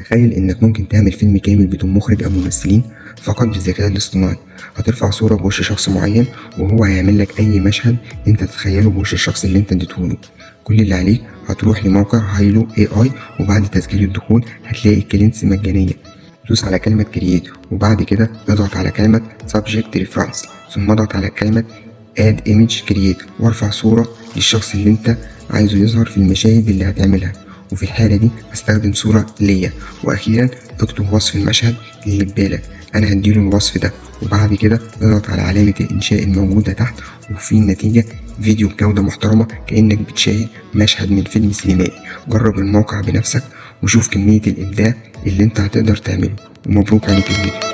تخيل إنك ممكن تعمل فيلم كامل بدون مخرج أو ممثلين، فقط بالذكاء الاصطناعي. هترفع صورة بوش شخص معين وهو هيعمل لك أي مشهد أنت تتخيله بوش الشخص اللي أنت اديتهوله. كل اللي عليك هتروح لموقع هايلو اي اي، وبعد تسجيل الدخول هتلاقي كلينس مجانية. دوس على كلمة كرييت، وبعد كده اضغط على كلمة subject reference، ثم اضغط على كلمة add image create، وارفع صورة للشخص اللي انت عايزه يظهر في المشاهد اللي هتعملها. وفي الحالة دي هستخدم صورة ليا. وأخيرا اكتب وصف المشهد اللي ببالك، أنا هديله الوصف ده. وبعد كده اضغط على علامة الإنشاء الموجودة تحت، وفي النتيجة فيديو بجودة محترمة كأنك بتشاهد مشهد من فيلم سينمائي. جرب الموقع بنفسك وشوف كمية الإبداع اللي انت هتقدر تعمله. ومبروك عليك الفيديو.